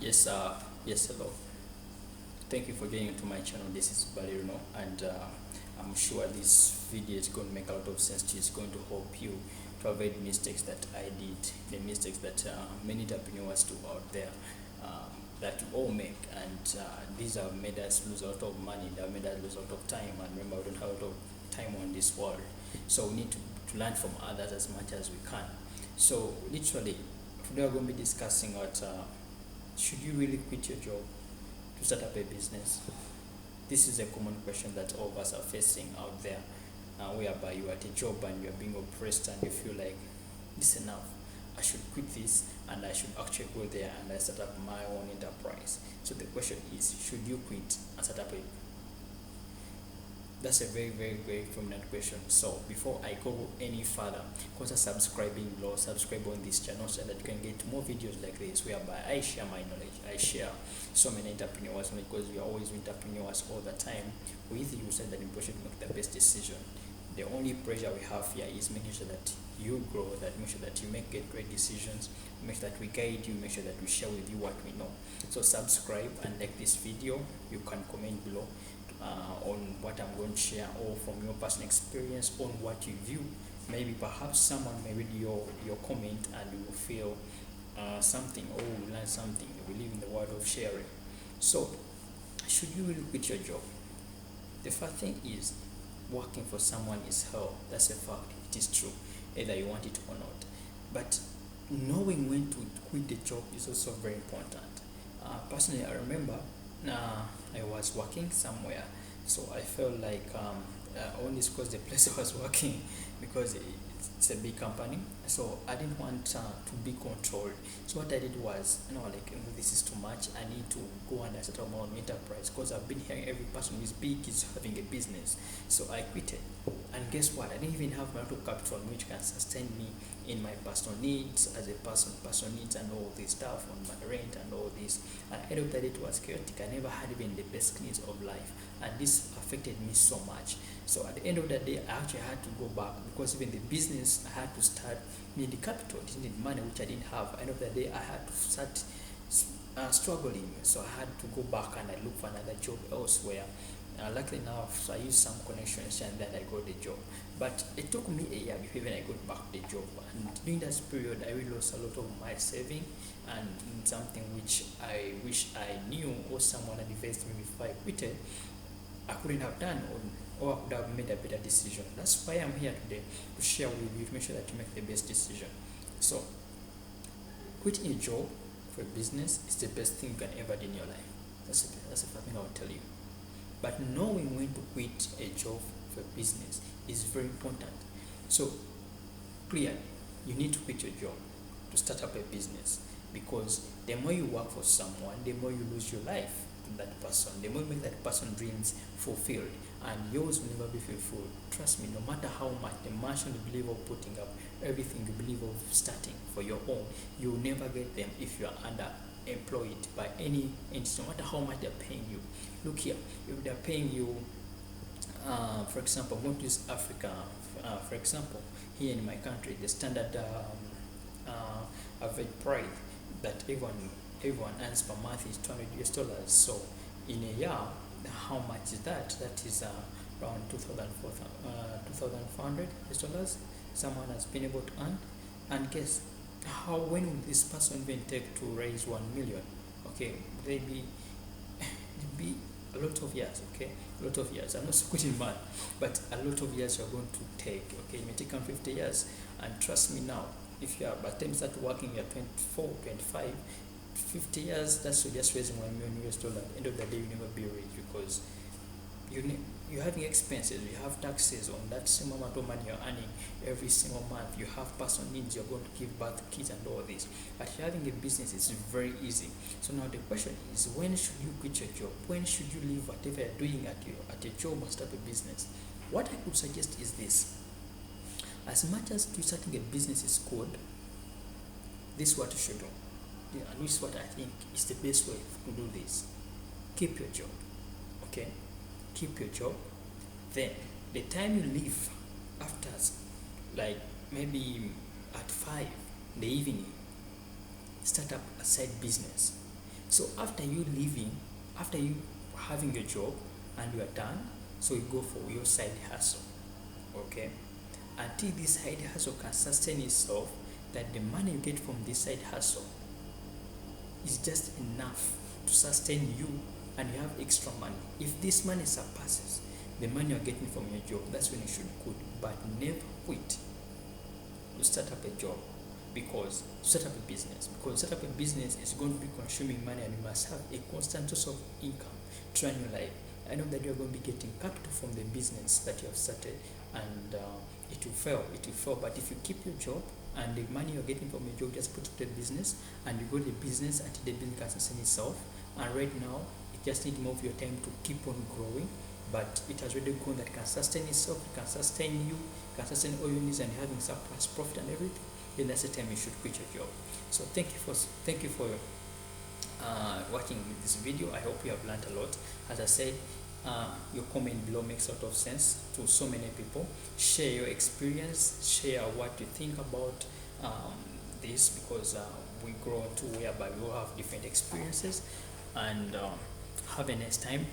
Yes, yes, hello. Thank you for getting into my channel. This is Balirino, and I'm sure this video is going to make a lot of sense to you. It's going to help you to avoid mistakes that I did, the mistakes that many entrepreneurs do out there, that we all make. And these have made us lose a lot of money, they have made us lose a lot of time. And remember, we don't have a lot of time on this world. So we need to learn from others as much as we can. So, literally, today we're going to be discussing what. Should you really quit your job to start up a business? This is a common question that all of us are facing out there, whereby you are at a job and you are being oppressed and you feel like, this is enough. I should quit this and I should actually go there and I start up my own enterprise. So the question is, should you quit and start up a That's a very, very, very prominent question. So before I go any further, consider subscribing below, subscribe on this channel so that you can get more videos like this, whereby I share my knowledge. I share so many entrepreneurs, because we are always entrepreneurs all the time with you, so that you should make the best decision. The only pressure we have here is making sure that you grow, that make sure that you get great decisions, make sure that we guide you, make sure that we share with you what we know. So subscribe and like this video. You can comment below on what I'm going to share, or from your personal experience on what you view. Maybe perhaps someone may read your comment and you will feel something, or will learn something. We live in the world of sharing. So, should you really quit your job? The first thing is, working for someone is hell. That's a fact. It is true, either you want it or not. But knowing when to quit the job is also very important. Personally, I remember I was working somewhere, so I felt like only because the place I was working, because it's a big company, so I didn't want to be controlled. So what I did was, this is too much. I need to go and set up my own enterprise, because I've been hearing every person who is big is having a business. So I quit it, and guess what? I didn't even have my little capital which can sustain me in my personal needs as a personal needs and all this stuff, on my rent and all this. And at the end of the day, it was chaotic. I never had even the best needs of life, and this affected me so much. So at the end of the day, I actually had to go back, because even the business I had to start needed capital, it needed money which I didn't have. At the end of the day, I had to start struggling. So I had to go back and I look for another job elsewhere. Luckily enough, so I used some connections and then I got the job. But it took me a year before even I got back the job. And during that period, I really lost a lot of my saving, and something which I wish I knew, or someone had advised me before I quit it, I couldn't have done, or I could have made a better decision. That's why I'm here today, to share with you, to make sure that you make the best decision. So, quitting a job for a business is the best thing you can ever do in your life. That's the first thing I will tell you. But knowing when to quit a job for business is very important. So, clearly, you need to quit your job to start up a business, because the more you work for someone, the more you lose your life to that person, the more you make that person's dreams fulfilled, and yours will never be fulfilled. Trust me, no matter how much the mansion you believe of putting up, everything you believe of starting for your own, you will never get them if you are underemployed by any entity, no matter how much they're paying you. Look here, if they're paying you, for example, I'm going to use Africa, for example, here in my country, the standard average price that everyone earns per month is $200. So in a year, how much is that? That is around $2,400 someone has been able to earn. And guess when will this person even take to raise 1 million? Okay, maybe a lot of years. Okay, a lot of years. I'm not so good in math, but a lot of years you're going to take. Okay, it may take 50 years, and trust me now, if you are by the time you start working, you're 24, 25, 50 years, that's just raising $1 million. At the end of the day, you never be rich, because you're having expenses, you have taxes on that same amount of money you're earning every single month, you have personal needs, you're going to give birth to kids and all this. But having a business is very easy. So now the question is, when should you quit your job? When should you leave whatever you're doing at your job and start a business? What I could suggest is this: as much as starting a business is good, this is what you should do. And this is what I think is the best way to do this. Keep your job. Okay? Keep your job. Then the time you leave after, like maybe at 5 in the evening, start up a side business. So after you leaving, after you having your job and you are done, so you go for your side hustle. Okay, until this side hustle can sustain itself, that the money you get from this side hustle is just enough to sustain you, and you have extra money. If this money surpasses the money you're getting from your job, that's when you should quit. But never quit to start up a job, because start up a business, is going to be consuming money, and you must have a constant source of income to run your life. I know that you're going to be getting capital from the business that you have started, and it will fail, but if you keep your job and the money you're getting from your job, just put it to the business, and you grow the business until the business can sustain itself. And right now it just needs more of your time to keep on growing, but it has already grown that it can sustain itself, it can sustain you, it can sustain all your needs, and having surplus profit and everything. Then that's the time you should quit your job. So thank you for watching this video. I hope you have learned a lot. As I said, your comment below makes a lot of sense to so many people. Share your experience, share what you think about this, because we grow to whereby we all have different experiences. And have a nice time.